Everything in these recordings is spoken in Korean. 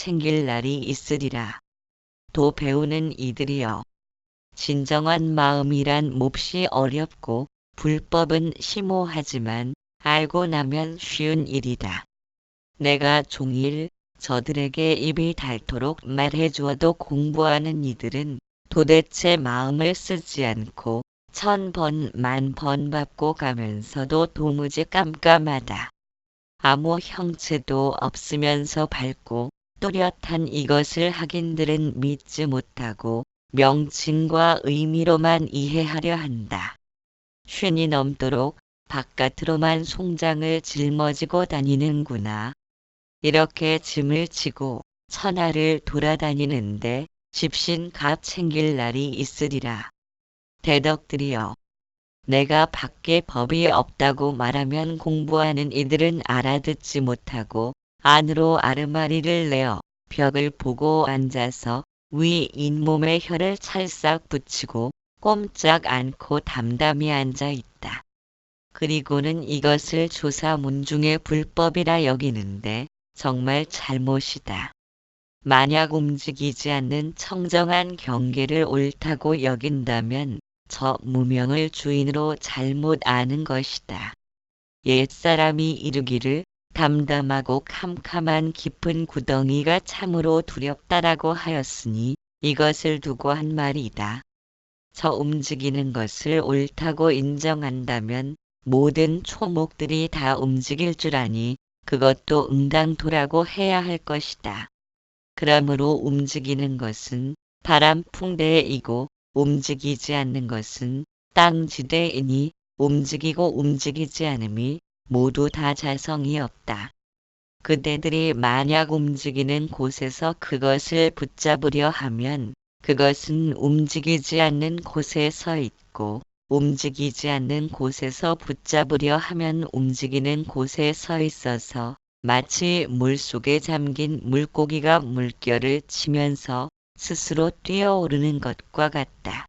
챙길 날이 있으리라. 도 배우는 이들이여. 진정한 마음이란 몹시 어렵고 불법은 심오하지만 알고 나면 쉬운 일이다. 내가 종일 저들에게 입이 닳도록 말해주어도 공부하는 이들은 도대체 마음을 쓰지 않고 1000번, 10,000번 밟고 가면서도 도무지 깜깜하다. 아무 형체도 없으면서 밝고 또렷한 이것을 학인들은 믿지 못하고 명칭과 의미로만 이해하려 한다. 쉰이 넘도록 바깥으로만 송장을 짊어지고 다니는구나. 이렇게 짐을 지고 천하를 돌아다니는데 집신갑 챙길 날이 있으리라. 대덕들이여. 내가 밖에 법이 없다고 말하면 공부하는 이들은 알아듣지 못하고 안으로 아르마리를 내어 벽을 보고 앉아서 위 잇몸에 혀를 찰싹 붙이고 꼼짝 않고 담담히 앉아 있다. 그리고는 이것을 조사문중의 불법이라 여기는데 정말 잘못이다. 만약 움직이지 않는 청정한 경계를 옳다고 여긴다면 저 무명을 주인으로 잘못 아는 것이다. 옛사람이 이르기를 담담하고 캄캄한 깊은 구덩이가 참으로 두렵다라고 하였으니 이것을 두고 한 말이다. 저 움직이는 것을 옳다고 인정한다면 모든 초목들이 다 움직일 줄 아니 그것도 응당토라고 해야 할 것이다. 그러므로 움직이는 것은 바람풍대이고 움직이지 않는 것은 땅지대이니 움직이고 움직이지 않음이 모두 다 자성이 없다. 그대들이 만약 움직이는 곳에서 그것을 붙잡으려 하면 그것은 움직이지 않는 곳에 서 있고 움직이지 않는 곳에서 붙잡으려 하면 움직이는 곳에 서 있어서 마치 물속에 잠긴 물고기가 물결을 치면서 스스로 뛰어오르는 것과 같다.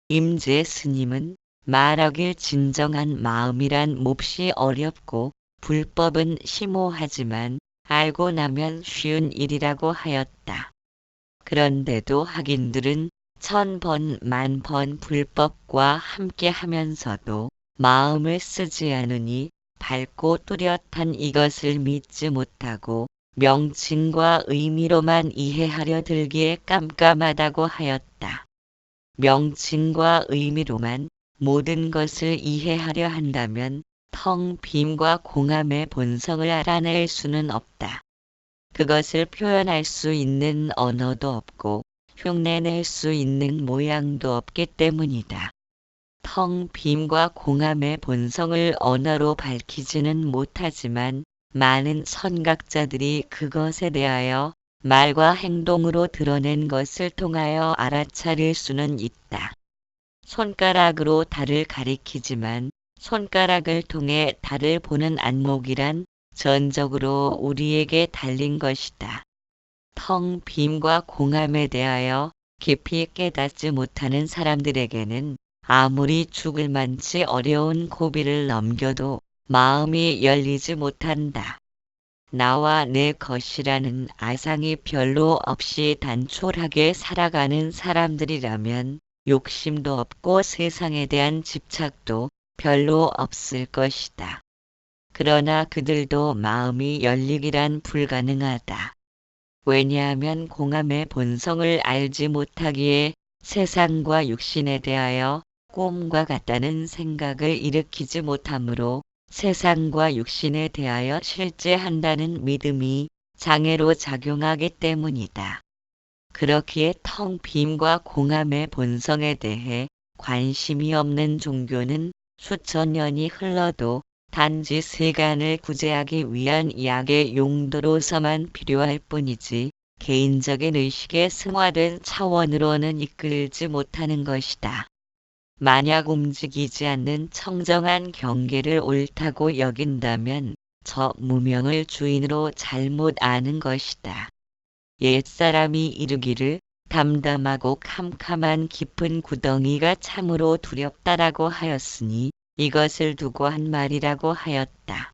임재 스님은 말하길 진정한 마음이란 몹시 어렵고 불법은 심오하지만 알고 나면 쉬운 일이라고 하였다. 그런데도 학인들은 1000번, 10,000번 불법과 함께 하면서도 마음을 쓰지 않으니 밝고 뚜렷한 이것을 믿지 못하고 명칭과 의미로만 이해하려 들기에 깜깜하다고 하였다. 명칭과 의미로만 모든 것을 이해하려 한다면 텅 빔과 공함의 본성을 알아낼 수는 없다. 그것을 표현할 수 있는 언어도 없고 흉내낼 수 있는 모양도 없기 때문이다. 텅 빔과 공함의 본성을 언어로 밝히지는 못하지만 많은 선각자들이 그것에 대하여 말과 행동으로 드러낸 것을 통하여 알아차릴 수는 있다. 손가락으로 달을 가리키지만 손가락을 통해 달을 보는 안목이란 전적으로 우리에게 달린 것이다. 텅 빔과 공함에 대하여 깊이 깨닫지 못하는 사람들에게는 아무리 죽을 만치 어려운 고비를 넘겨도 마음이 열리지 못한다. 나와 내 것이라는 아상이 별로 없이 단촐하게 살아가는 사람들이라면 욕심도 없고 세상에 대한 집착도 별로 없을 것이다. 그러나 그들도 마음이 열리기란 불가능하다. 왜냐하면 공함의 본성을 알지 못하기에 세상과 육신에 대하여 꿈과 같다는 생각을 일으키지 못하므로 세상과 육신에 대하여 실제한다는 믿음이 장애로 작용하기 때문이다. 그렇기에 텅 빔과 공함의 본성에 대해 관심이 없는 종교는 수천 년이 흘러도 단지 세간을 구제하기 위한 약의 용도로서만 필요할 뿐이지 개인적인 의식에 승화된 차원으로는 이끌지 못하는 것이다. 만약 움직이지 않는 청정한 경계를 옳다고 여긴다면 저 무명을 주인으로 잘못 아는 것이다. 옛사람이 이르기를 담담하고 캄캄한 깊은 구덩이가 참으로 두렵다라고 하였으니 이것을 두고 한 말이라고 하였다.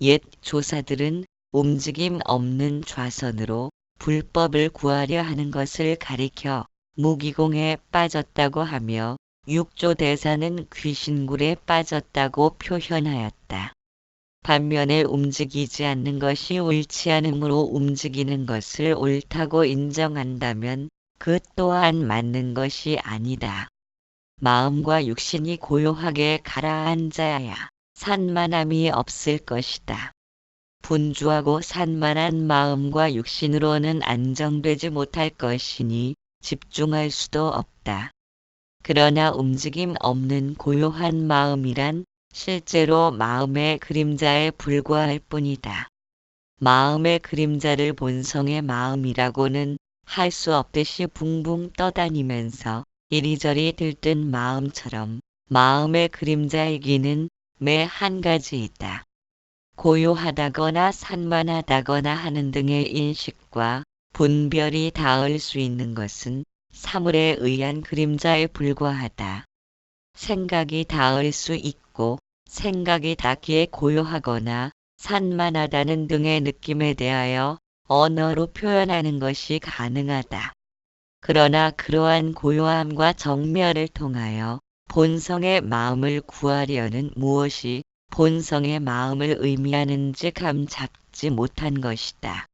옛 조사들은 움직임 없는 좌선으로 불법을 구하려 하는 것을 가리켜 무기공에 빠졌다고 하며 육조대사는 귀신굴에 빠졌다고 표현하였다. 반면에 움직이지 않는 것이 옳지 않으므로 움직이는 것을 옳다고 인정한다면 그 또한 맞는 것이 아니다. 마음과 육신이 고요하게 가라앉아야 산만함이 없을 것이다. 분주하고 산만한 마음과 육신으로는 안정되지 못할 것이니 집중할 수도 없다. 그러나 움직임 없는 고요한 마음이란 실제로 마음의 그림자에 불과할 뿐이다. 마음의 그림자를 본성의 마음이라고는 할 수 없듯이 붕붕 떠다니면서 이리저리 들뜬 마음처럼 마음의 그림자이기는 매 한 가지이다. 고요하다거나 산만하다거나 하는 등의 인식과 분별이 닿을 수 있는 것은 사물에 의한 그림자에 불과하다. 생각이 닿을 수 있고 생각이 닿기에 고요하거나 산만하다는 등의 느낌에 대하여 언어로 표현하는 것이 가능하다. 그러나 그러한 고요함과 정멸을 통하여 본성의 마음을 구하려는 무엇이 본성의 마음을 의미하는지 감 잡지 못한 것이다.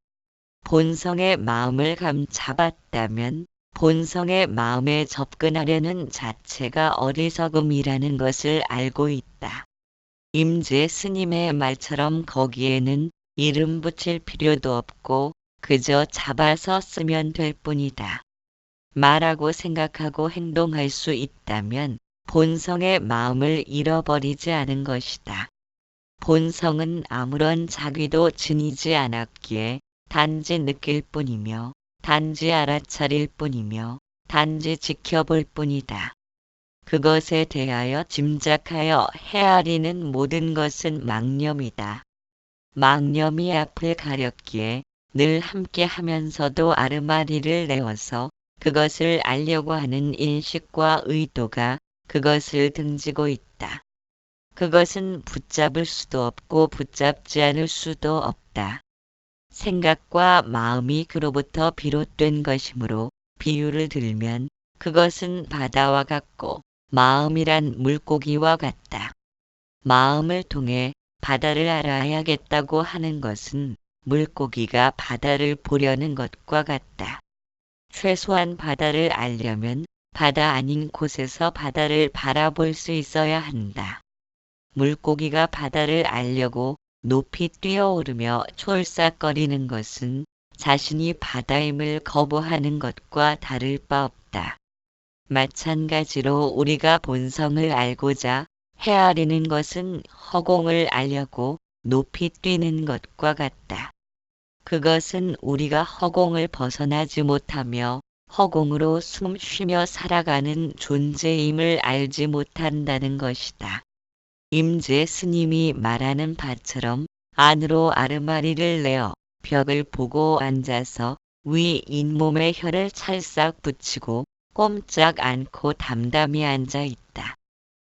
본성의 마음을 감 잡았다면 본성의 마음에 접근하려는 자체가 어리석음이라는 것을 알고 있다. 임재 스님의 말처럼 거기에는 이름 붙일 필요도 없고 그저 잡아서 쓰면 될 뿐이다. 말하고 생각하고 행동할 수 있다면 본성의 마음을 잃어버리지 않은 것이다. 본성은 아무런 자귀도 지니지 않았기에 단지 느낄 뿐이며 단지 알아차릴 뿐이며 단지 지켜볼 뿐이다. 그것에 대하여 짐작하여 헤아리는 모든 것은 망념이다. 망념이 앞을 가렸기에 늘 함께 하면서도 아르마리를 내어서 그것을 알려고 하는 인식과 의도가 그것을 등지고 있다. 그것은 붙잡을 수도 없고 붙잡지 않을 수도 없다. 생각과 마음이 그로부터 비롯된 것이므로 비유를 들면 그것은 바다와 같고 마음이란 물고기와 같다. 마음을 통해 바다를 알아야겠다고 하는 것은 물고기가 바다를 보려는 것과 같다. 최소한 바다를 알려면 바다 아닌 곳에서 바다를 바라볼 수 있어야 한다. 물고기가 바다를 알려고 높이 뛰어오르며 촐싹거리는 것은 자신이 바다임을 거부하는 것과 다를 바 없다. 마찬가지로 우리가 본성을 알고자 헤아리는 것은 허공을 알려고 높이 뛰는 것과 같다. 그것은 우리가 허공을 벗어나지 못하며 허공으로 숨 쉬며 살아가는 존재임을 알지 못한다는 것이다. 임재 스님이 말하는 바처럼 안으로 아르마리를 내어 벽을 보고 앉아서 위 잇몸에 혀를 찰싹 붙이고 꼼짝 않고 담담히 앉아 있다.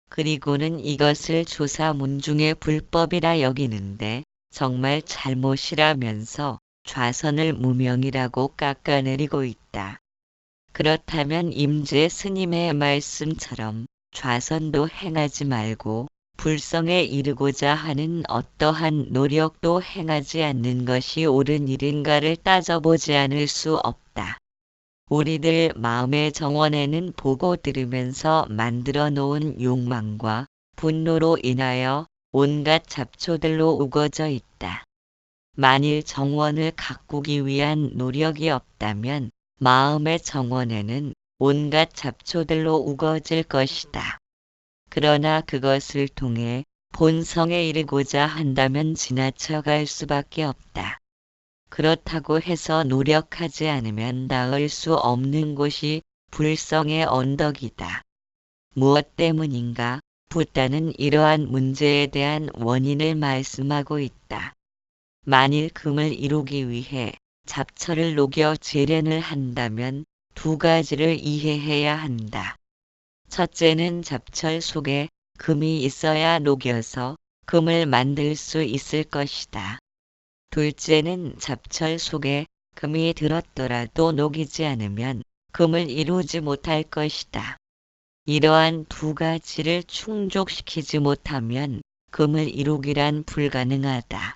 그리고는 이것을 조사문중의 불법이라 여기는데 정말 잘못이라면서 좌선을 무명이라고 깎아내리고 있다. 그렇다면 임재 스님의 말씀처럼 좌선도 행하지 말고 불성에 이르고자 하는 어떠한 노력도 행하지 않는 것이 옳은 일인가를 따져보지 않을 수 없다. 우리들 마음의 정원에는 보고 들으면서 만들어 놓은 욕망과 분노로 인하여 온갖 잡초들로 우거져 있다. 만일 정원을 가꾸기 위한 노력이 없다면 마음의 정원에는 온갖 잡초들로 우거질 것이다. 그러나 그것을 통해 본성에 이르고자 한다면 지나쳐갈 수밖에 없다. 그렇다고 해서 노력하지 않으면 닿을 수 없는 곳이 불성의 언덕이다. 무엇 때문인가? 붓다는 이러한 문제에 대한 원인을 말씀하고 있다. 만일 금을 이루기 위해 잡초를 녹여 재련을 한다면 두 가지를 이해해야 한다. 첫째는 잡철 속에 금이 있어야 녹여서 금을 만들 수 있을 것이다. 둘째는 잡철 속에 금이 들었더라도 녹이지 않으면 금을 이루지 못할 것이다. 이러한 두 가지를 충족시키지 못하면 금을 이루기란 불가능하다.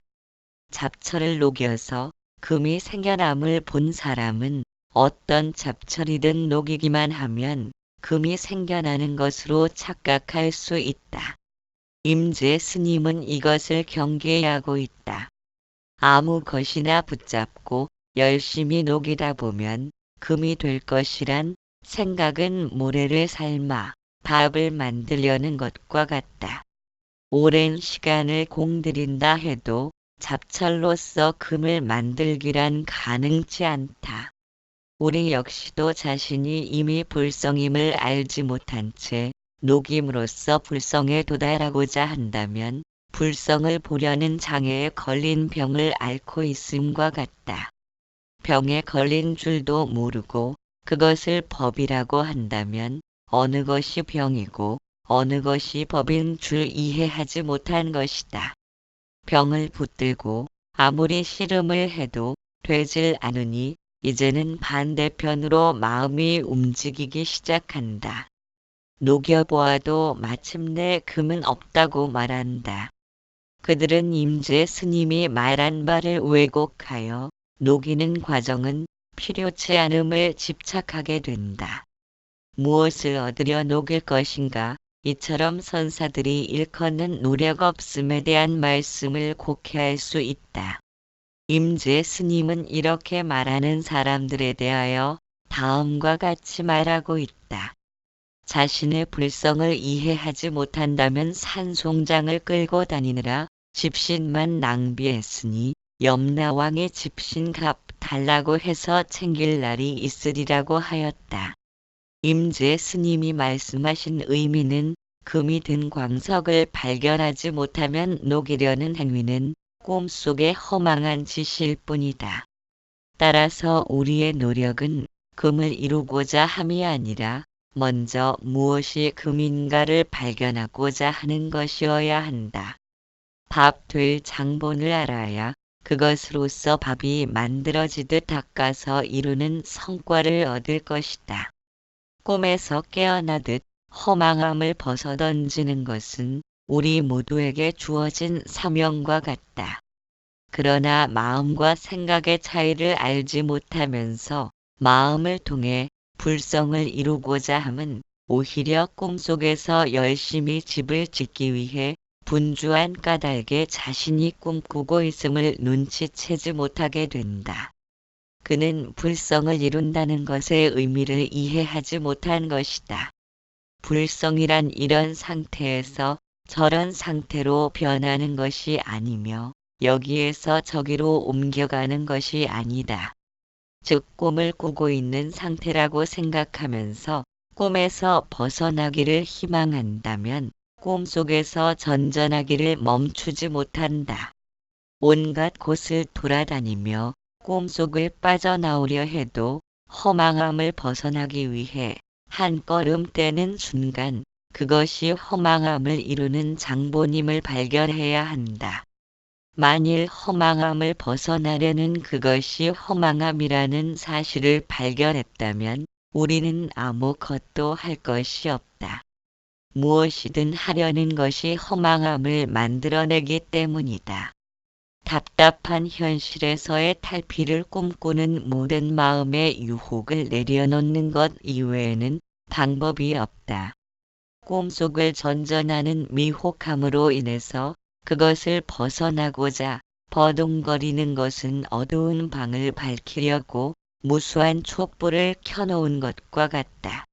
잡철을 녹여서 금이 생겨남을 본 사람은 어떤 잡철이든 녹이기만 하면 금이 생겨나는 것으로 착각할 수 있다. 임재 스님은 이것을 경계하고 있다. 아무 것이나 붙잡고 열심히 녹이다 보면 금이 될 것이란 생각은 모래를 삶아 밥을 만들려는 것과 같다. 오랜 시간을 공들인다 해도 잡철로서 금을 만들기란 가능치 않다. 우리 역시도 자신이 이미 불성임을 알지 못한 채 녹임으로써 불성에 도달하고자 한다면 불성을 보려는 장애에 걸린 병을 앓고 있음과 같다. 병에 걸린 줄도 모르고 그것을 법이라고 한다면 어느 것이 병이고 어느 것이 법인 줄 이해하지 못한 것이다. 병을 붙들고 아무리 씨름을 해도 되질 않으니 이제는 반대편으로 마음이 움직이기 시작한다. 녹여보아도 마침내 금은 없다고 말한다. 그들은 임재 스님이 말한 바를 왜곡하여 녹이는 과정은 필요치 않음을 집착하게 된다. 무엇을 얻으려 녹일 것인가? 이처럼 선사들이 일컫는 노력 없음에 대한 말씀을 곡해할 수 있다. 임재 스님은 이렇게 말하는 사람들에 대하여 다음과 같이 말하고 있다. 자신의 불성을 이해하지 못한다면 산송장을 끌고 다니느라 집신만 낭비했으니 염라왕의 집신값 달라고 해서 챙길 날이 있으리라고 하였다. 임재 스님이 말씀하신 의미는 금이 든 광석을 발견하지 못하면 녹이려는 행위는 꿈속의 허망한 짓일 뿐이다. 따라서 우리의 노력은 금을 이루고자 함이 아니라 먼저 무엇이 금인가를 발견하고자 하는 것이어야 한다. 밥 될 장본을 알아야 그것으로서 밥이 만들어지듯 닦아서 이루는 성과를 얻을 것이다. 꿈에서 깨어나듯 허망함을 벗어던지는 것은 우리 모두에게 주어진 사명과 같다. 그러나 마음과 생각의 차이를 알지 못하면서 마음을 통해 불성을 이루고자 함은 오히려 꿈속에서 열심히 집을 짓기 위해 분주한 까닭에 자신이 꿈꾸고 있음을 눈치채지 못하게 된다. 그는 불성을 이룬다는 것의 의미를 이해하지 못한 것이다. 불성이란 이런 상태에서 저런 상태로 변하는 것이 아니며 여기에서 저기로 옮겨가는 것이 아니다. 즉 꿈을 꾸고 있는 상태라고 생각하면서 꿈에서 벗어나기를 희망한다면 꿈속에서 전전하기를 멈추지 못한다. 온갖 곳을 돌아다니며 꿈속을 빠져나오려 해도 허망함을 벗어나기 위해 한 걸음 떼는 순간 그것이 허망함을 이루는 장본임을 발견해야 한다. 만일 허망함을 벗어나려는 그것이 허망함이라는 사실을 발견했다면 우리는 아무것도 할 것이 없다. 무엇이든 하려는 것이 허망함을 만들어내기 때문이다. 답답한 현실에서의 탈피를 꿈꾸는 모든 마음의 유혹을 내려놓는 것 이외에는 방법이 없다. 꿈속을 전전하는 미혹함으로 인해서 그것을 벗어나고자 버둥거리는 것은 어두운 방을 밝히려고 무수한 촛불을 켜놓은 것과 같다.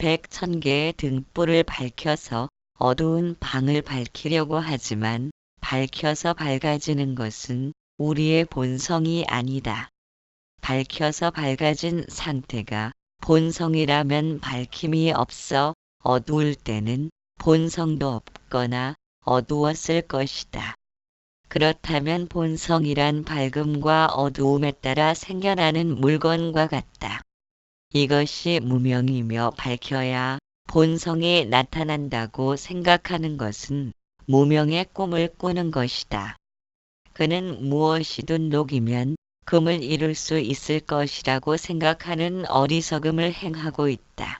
100,000개의 등불을 밝혀서 어두운 방을 밝히려고 하지만 밝혀서 밝아지는 것은 우리의 본성이 아니다. 밝혀서 밝아진 상태가 본성이라면 밝힘이 없어 어두울 때는 본성도 없거나 어두웠을 것이다. 그렇다면 본성이란 밝음과 어두움에 따라 생겨나는 물건과 같다. 이것이 무명이며 밝혀야 본성이 나타난다고 생각하는 것은 무명의 꿈을 꾸는 것이다. 그는 무엇이든 녹이면 금을 이룰 수 있을 것이라고 생각하는 어리석음을 행하고 있다.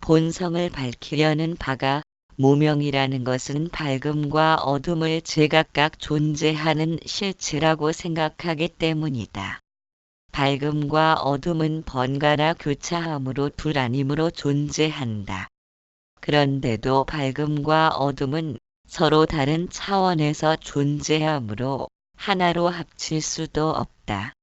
본성을 밝히려는 바가 무명이라는 것은 밝음과 어둠을 제각각 존재하는 실체라고 생각하기 때문이다. 밝음과 어둠은 번갈아 교차함으로 둘아님으로 존재한다. 그런데도 밝음과 어둠은 서로 다른 차원에서 존재하므로 하나로 합칠 수도 없다.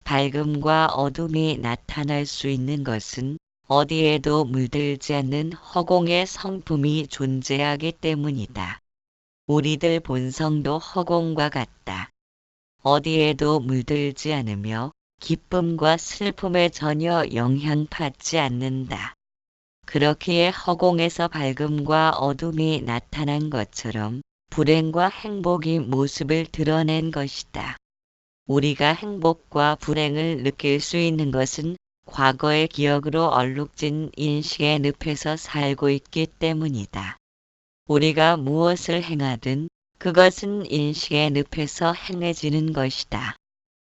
밝음과 어둠이 나타날 수 있는 것은 어디에도 물들지 않는 허공의 성품이 존재하기 때문이다. 우리들 본성도 허공과 같다. 어디에도 물들지 않으며 기쁨과 슬픔에 전혀 영향받지 않는다. 그렇기에 허공에서 밝음과 어둠이 나타난 것처럼 불행과 행복이 모습을 드러낸 것이다. 우리가 행복과 불행을 느낄 수 있는 것은 과거의 기억으로 얼룩진 인식의 늪에서 살고 있기 때문이다. 우리가 무엇을 행하든 그것은 인식의 늪에서 행해지는 것이다.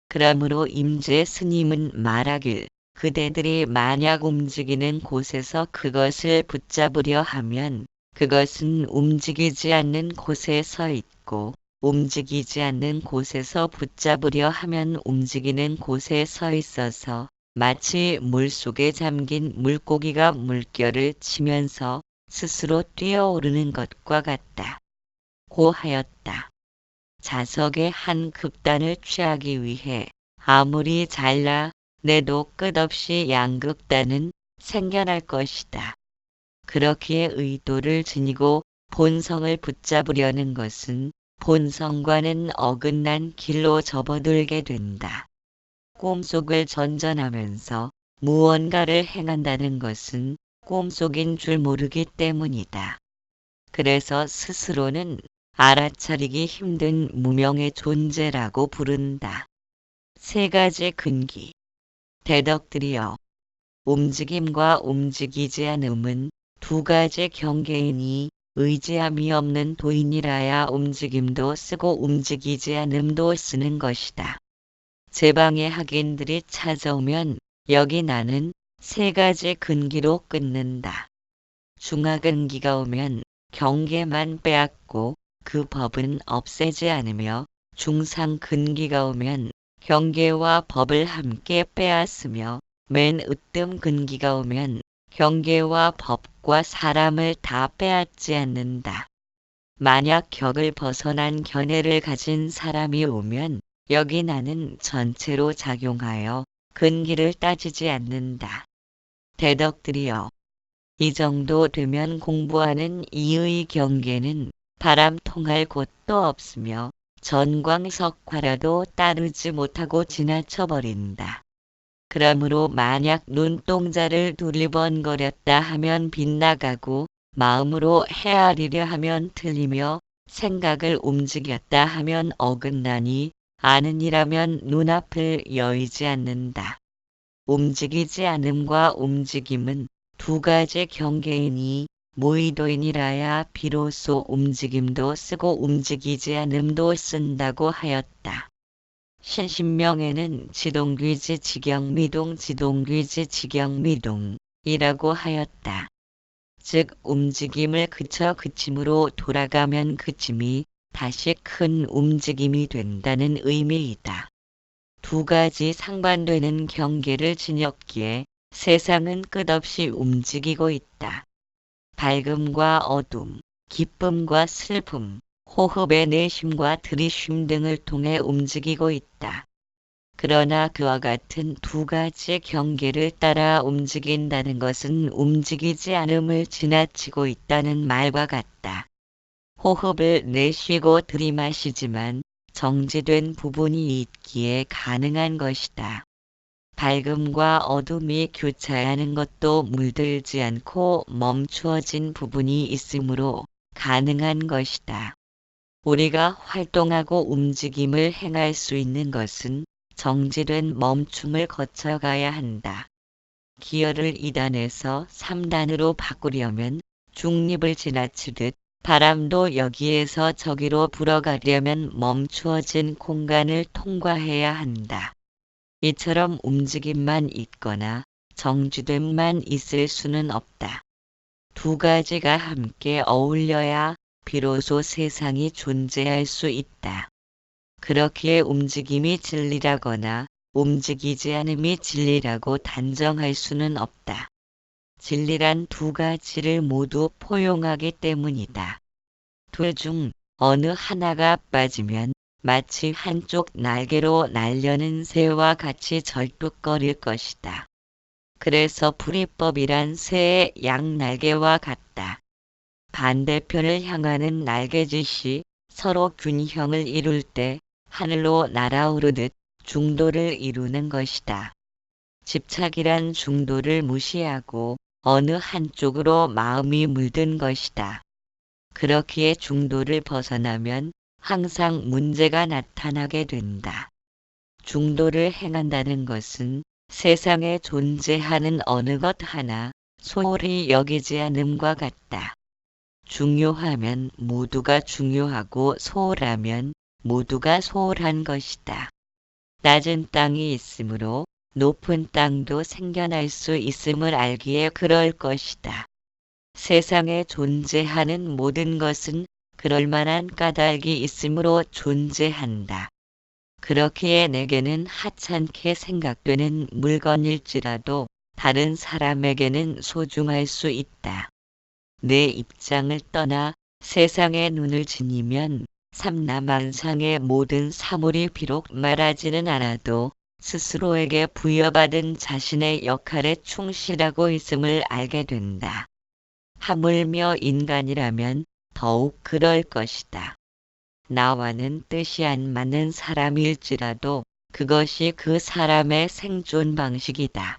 그러므로 임재 스님은 말하길 그대들이 만약 움직이는 곳에서 그것을 붙잡으려 하면 그것은 움직이지 않는 곳에 서 있고 움직이지 않는 곳에서 붙잡으려 하면 움직이는 곳에 서 있어서 마치 물속에 잠긴 물고기가 물결을 치면서 스스로 뛰어오르는 것과 같다. 고 하였다. 자석의 한 극단을 취하기 위해 아무리 잘라 내도 끝없이 양극단은 생겨날 것이다. 그렇기에 의도를 지니고 본성을 붙잡으려는 것은 본성과는 어긋난 길로 접어들게 된다. 꿈속을 전전하면서 무언가를 행한다는 것은 꿈속인 줄 모르기 때문이다. 그래서 스스로는 알아차리기 힘든 무명의 존재라고 부른다. 세 가지 근기. 대덕들이여. 움직임과 움직이지 않음은 두 가지 경계이니 의지함이 없는 도인이라야 움직임도 쓰고 움직이지 않음도 쓰는 것이다. 제방의 학인들이 찾아오면 여기 나는 세 가지 근기로 끊는다. 중하근기가 오면 경계만 빼앗고 그 법은 없애지 않으며 중상근기가 오면 경계와 법을 함께 빼앗으며 맨 으뜸근기가 오면 경계와 법과 사람을 다 빼앗지 않는다. 만약 격을 벗어난 견해를 가진 사람이 오면 여기 나는 전체로 작용하여 근기를 따지지 않는다. 대덕들이여. 이 정도 되면 공부하는 이의 경계는 바람 통할 곳도 없으며 전광석화라도 따르지 못하고 지나쳐버린다. 그러므로 만약 눈동자를 두리번거렸다 하면 빗나가고 마음으로 헤아리려 하면 틀리며 생각을 움직였다 하면 어긋나니 아는 이라면 눈앞을 여의지 않는다. 움직이지 않음과 움직임은 두 가지 경계이니 무의도인이라야 비로소 움직임도 쓰고 움직이지 않음도 쓴다고 하였다. 신신명에는 지동귀지 직영미동 지동귀지 직영미동이라고 하였다. 즉 움직임을 그쳐 그침으로 돌아가면 그침이 다시 큰 움직임이 된다는 의미이다. 두 가지 상반되는 경계를 지녔기에 세상은 끝없이 움직이고 있다. 밝음과 어둠, 기쁨과 슬픔, 호흡의 내쉼과 들이쉼 등을 통해 움직이고 있다. 그러나 그와 같은 두 가지 경계를 따라 움직인다는 것은 움직이지 않음을 지나치고 있다는 말과 같다. 호흡을 내쉬고 들이마시지만 정지된 부분이 있기에 가능한 것이다. 밝음과 어둠이 교차하는 것도 물들지 않고 멈추어진 부분이 있으므로 가능한 것이다. 우리가 활동하고 움직임을 행할 수 있는 것은 정지된 멈춤을 거쳐가야 한다. 기어를 2단에서 3단으로 바꾸려면 중립을 지나치듯 바람도 여기에서 저기로 불어가려면 멈추어진 공간을 통과해야 한다. 이처럼 움직임만 있거나 정주됨만 있을 수는 없다. 두 가지가 함께 어울려야 비로소 세상이 존재할 수 있다. 그렇기에 움직임이 진리라거나 움직이지 않음이 진리라고 단정할 수는 없다. 진리란 두 가지를 모두 포용하기 때문이다. 둘 중 어느 하나가 빠지면 마치 한쪽 날개로 날려는 새와 같이 절뚝거릴 것이다. 그래서 불이법이란 새의 양날개와 같다. 반대편을 향하는 날개짓이 서로 균형을 이룰 때 하늘로 날아오르듯 중도를 이루는 것이다. 집착이란 중도를 무시하고 어느 한쪽으로 마음이 물든 것이다. 그렇기에 중도를 벗어나면 항상 문제가 나타나게 된다. 중도를 행한다는 것은 세상에 존재하는 어느 것 하나 소홀히 여기지 않음과 같다. 중요하면 모두가 중요하고 소홀하면 모두가 소홀한 것이다. 낮은 땅이 있으므로 높은 땅도 생겨날 수 있음을 알기에 그럴 것이다. 세상에 존재하는 모든 것은 그럴 만한 까닭이 있으므로 존재한다. 그렇기에 내게는 하찮게 생각되는 물건일지라도 다른 사람에게는 소중할 수 있다. 내 입장을 떠나 세상에 눈을 지니면 삼라만상의 모든 사물이 비록 말하지는 않아도 스스로에게 부여받은 자신의 역할에 충실하고 있음을 알게 된다. 하물며 인간이라면 더욱 그럴 것이다. 나와는 뜻이 안 맞는 사람일지라도 그것이 그 사람의 생존 방식이다.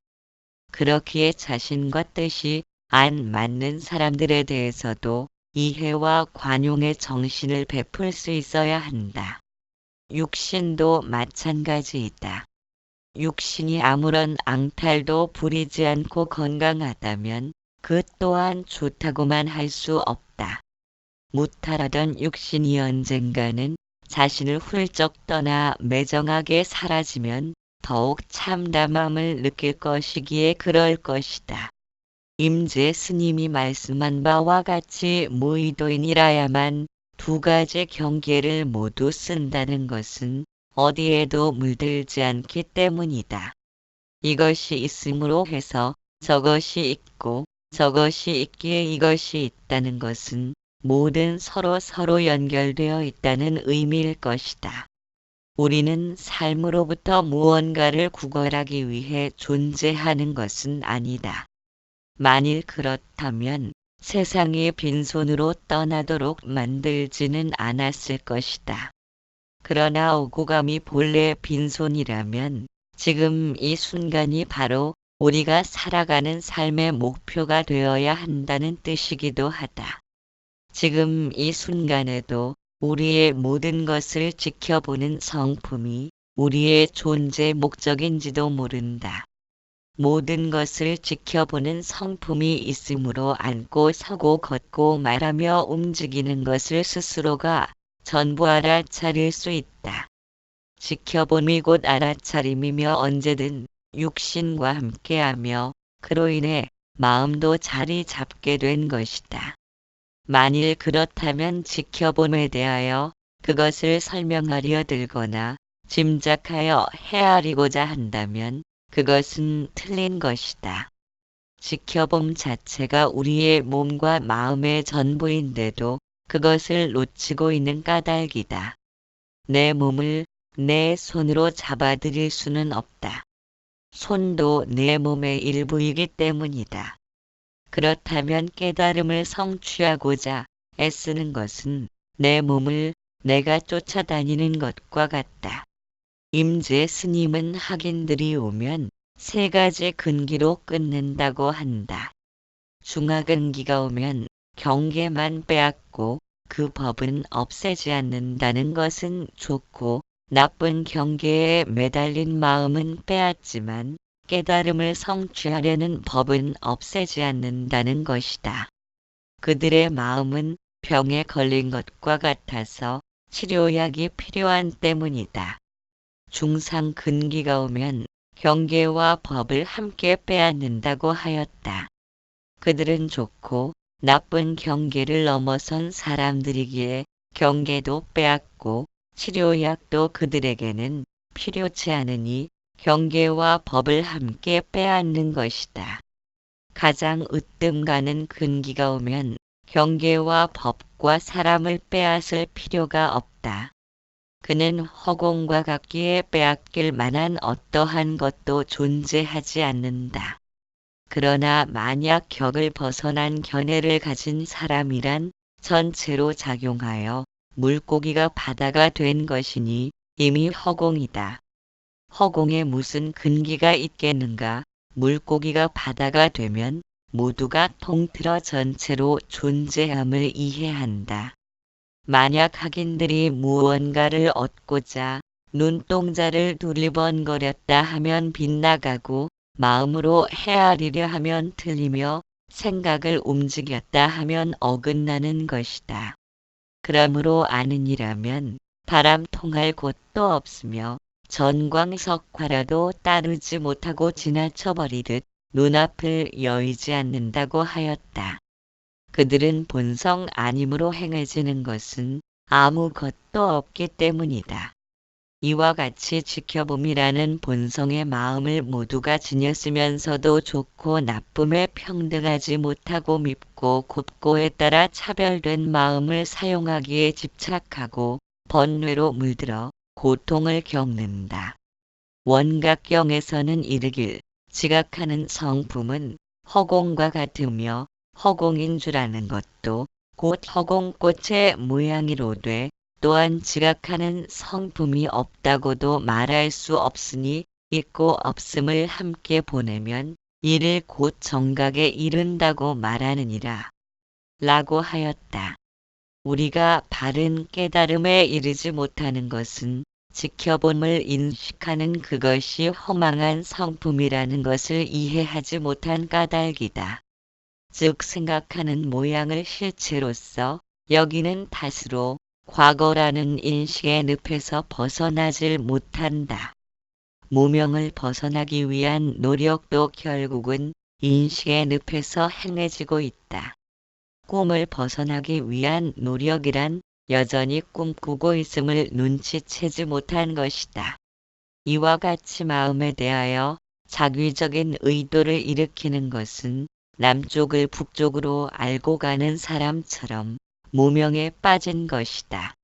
그렇기에 자신과 뜻이 안 맞는 사람들에 대해서도 이해와 관용의 정신을 베풀 수 있어야 한다. 육신도 마찬가지이다. 육신이 아무런 앙탈도 부리지 않고 건강하다면 그 또한 좋다고만 할 수 없다. 무탈하던 육신이 언젠가는 자신을 훌쩍 떠나 매정하게 사라지면 더욱 참담함을 느낄 것이기에 그럴 것이다. 임재 스님이 말씀한 바와 같이 무의도인이라야만 두 가지 경계를 모두 쓴다는 것은 어디에도 물들지 않기 때문이다. 이것이 있음으로 해서 저것이 있고 저것이 있기에 이것이 있다는 것은 모든 서로 연결되어 있다는 의미일 것이다. 우리는 삶으로부터 무언가를 구걸하기 위해 존재하는 것은 아니다. 만일 그렇다면 세상이 빈손으로 떠나도록 만들지는 않았을 것이다. 그러나 오고감이 본래 빈손이라면 지금 이 순간이 바로 우리가 살아가는 삶의 목표가 되어야 한다는 뜻이기도 하다. 지금 이 순간에도 우리의 모든 것을 지켜보는 성품이 우리의 존재 목적인지도 모른다. 모든 것을 지켜보는 성품이 있으므로 앉고 서고 걷고 말하며 움직이는 것을 스스로가 전부 알아차릴 수 있다. 지켜봄이 곧 알아차림이며 언제든 육신과 함께하며 그로 인해 마음도 자리 잡게 된 것이다. 만일 그렇다면 지켜봄에 대하여 그것을 설명하려 들거나 짐작하여 헤아리고자 한다면 그것은 틀린 것이다. 지켜봄 자체가 우리의 몸과 마음의 전부인데도 그것을 놓치고 있는 까닭이다. 내 몸을 내 손으로 잡아들일 수는 없다. 손도 내 몸의 일부이기 때문이다. 그렇다면 깨달음을 성취하고자 애쓰는 것은 내 몸을 내가 쫓아다니는 것과 같다. 임재 스님은 학인들이 오면 세 가지 근기로 끊는다고 한다. 중하근기가 오면 경계만 빼앗고 그 법은 없애지 않는다는 것은 좋고 나쁜 경계에 매달린 마음은 빼앗지만 깨달음을 성취하려는 법은 없애지 않는다는 것이다. 그들의 마음은 병에 걸린 것과 같아서 치료약이 필요한 때문이다. 중상 근기가 오면 경계와 법을 함께 빼앗는다고 하였다. 그들은 좋고 나쁜 경계를 넘어선 사람들이기에 경계도 빼앗고 치료약도 그들에게는 필요치 않으니 경계와 법을 함께 빼앗는 것이다. 가장 으뜸 가는 근기가 오면 경계와 법과 사람을 빼앗을 필요가 없다. 그는 허공과 같기에 빼앗길 만한 어떠한 것도 존재하지 않는다. 그러나 만약 격을 벗어난 견해를 가진 사람이란 전체로 작용하여 물고기가 바다가 된 것이니 이미 허공이다. 허공에 무슨 근기가 있겠는가? 물고기가 바다가 되면 모두가 통틀어 전체로 존재함을 이해한다. 만약 학인들이 무언가를 얻고자 눈동자를 두리번거렸다 하면 빗나가고 마음으로 헤아리려 하면 틀리며 생각을 움직였다 하면 어긋나는 것이다. 그러므로 아는 이라면 바람 통할 곳도 없으며 전광석화라도 따르지 못하고 지나쳐버리듯 눈앞을 여의지 않는다고 하였다. 그들은 본성 아님으로 행해지는 것은 아무것도 없기 때문이다. 이와 같이 지켜봄이라는 본성의 마음을 모두가 지녔으면서도 좋고 나쁨에 평등하지 못하고 밉고 곱고에 따라 차별된 마음을 사용하기에 집착하고 번뇌로 물들어 고통을 겪는다. 원각경에서는 이르길 지각하는 성품은 허공과 같으며 허공인 줄 아는 것도 곧 허공꽃의 모양이로되 또한 지각하는 성품이 없다고도 말할 수 없으니 있고 없음을 함께 보내면 이를 곧 정각에 이른다고 말하느니라. 라고 하였다. 우리가 바른 깨달음에 이르지 못하는 것은 지켜봄을 인식하는 그것이 허망한 성품이라는 것을 이해하지 못한 까닭이다. 즉 생각하는 모양을 실체로서 여기는 탓으로 과거라는 인식의 늪에서 벗어나질 못한다. 무명을 벗어나기 위한 노력도 결국은 인식의 늪에서 행해지고 있다. 꿈을 벗어나기 위한 노력이란 여전히 꿈꾸고 있음을 눈치채지 못한 것이다. 이와 같이 마음에 대하여 자귀적인 의도를 일으키는 것은 남쪽을 북쪽으로 알고 가는 사람처럼 무명에 빠진 것이다.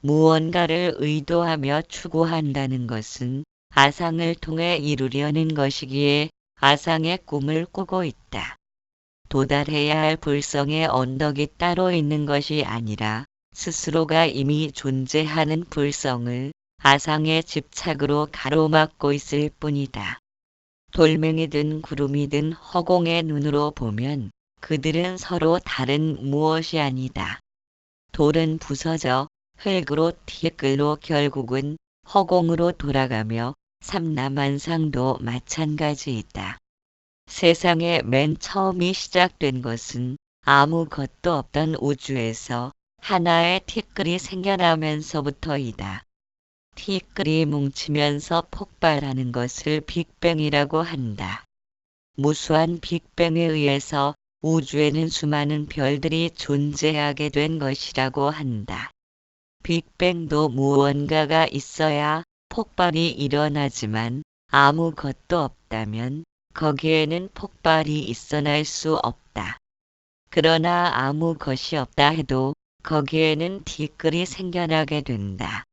무언가를 의도하며 추구한다는 것은 아상을 통해 이루려는 것이기에 아상의 꿈을 꾸고 있다. 도달해야 할 불성의 언덕이 따로 있는 것이 아니라 스스로가 이미 존재하는 불성을 아상의 집착으로 가로막고 있을 뿐이다. 돌멩이든 구름이든 허공의 눈으로 보면 그들은 서로 다른 무엇이 아니다. 돌은 부서져 흙으로 티끌로 결국은 허공으로 돌아가며 삼라만상도 마찬가지이다. 세상의 맨 처음이 시작된 것은 아무것도 없던 우주에서 하나의 티끌이 생겨나면서부터이다. 티끌이 뭉치면서 폭발하는 것을 빅뱅이라고 한다. 무수한 빅뱅에 의해서 우주에는 수많은 별들이 존재하게 된 것이라고 한다. 빅뱅도 무언가가 있어야 폭발이 일어나지만 아무것도 없다면 거기에는 폭발이 있어날 수 없다. 그러나 아무 것이 없다 해도 거기에는 티끌이 생겨나게 된다.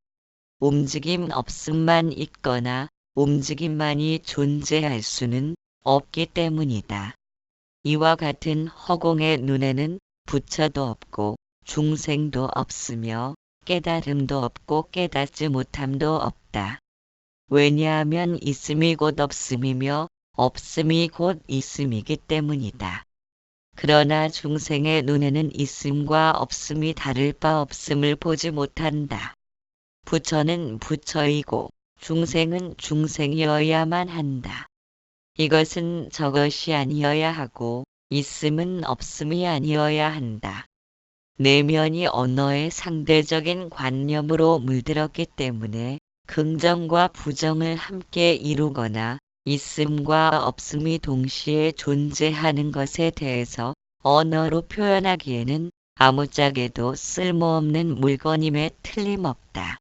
움직임 없음만 있거나 움직임만이 존재할 수는 없기 때문이다. 이와 같은 허공의 눈에는 부처도 없고 중생도 없으며 깨달음도 없고 깨닫지 못함도 없다. 왜냐하면 있음이 곧 없음이며 없음이 곧 있음이기 때문이다. 그러나 중생의 눈에는 있음과 없음이 다를 바 없음을 보지 못한다. 부처는 부처이고 중생은 중생이어야만 한다. 이것은 저것이 아니어야 하고 있음은 없음이 아니어야 한다. 내면이 언어의 상대적인 관념으로 물들었기 때문에 긍정과 부정을 함께 이루거나 있음과 없음이 동시에 존재하는 것에 대해서 언어로 표현하기에는 아무짝에도 쓸모없는 물건임에 틀림없다.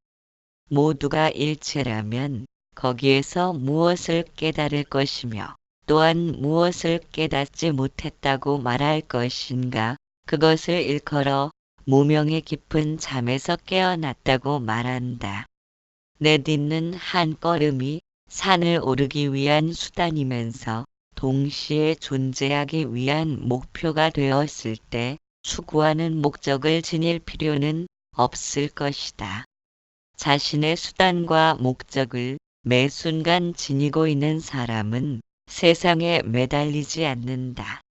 모두가 일체라면 거기에서 무엇을 깨달을 것이며 또한 무엇을 깨닫지 못했다고 말할 것인가. 그것을 일컬어 무명의 깊은 잠에서 깨어났다고 말한다. 내딛는 한 걸음이 산을 오르기 위한 수단이면서 동시에 존재하기 위한 목표가 되었을 때 추구하는 목적을 지닐 필요는 없을 것이다. 자신의 수단과 목적을 매 순간 지니고 있는 사람은 세상에 매달리지 않는다.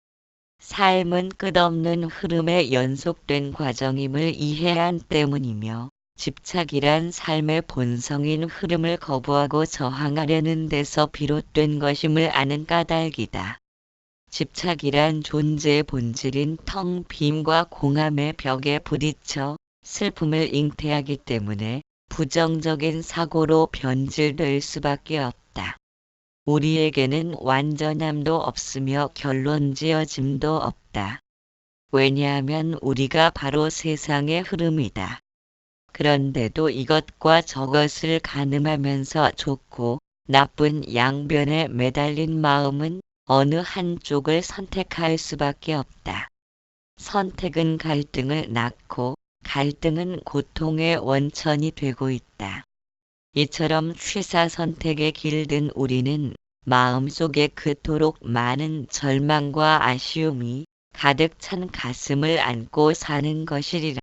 삶은 끝없는 흐름의 연속된 과정임을 이해한 때문이며 집착이란 삶의 본성인 흐름을 거부하고 저항하려는 데서 비롯된 것임을 아는 까닭이다. 집착이란 존재의 본질인 텅 빔과 공함의 벽에 부딪혀 슬픔을 잉태하기 때문에 부정적인 사고로 변질될 수밖에 없다. 우리에게는 완전함도 없으며 결론지어짐도 없다. 왜냐하면 우리가 바로 세상의 흐름이다. 그런데도 이것과 저것을 가늠하면서 좋고 나쁜 양변에 매달린 마음은 어느 한쪽을 선택할 수밖에 없다. 선택은 갈등을 낳고 갈등은 고통의 원천이 되고 있다. 이처럼 취사 선택에 길든 우리는 마음속에 그토록 많은 절망과 아쉬움이 가득 찬 가슴을 안고 사는 것이리라.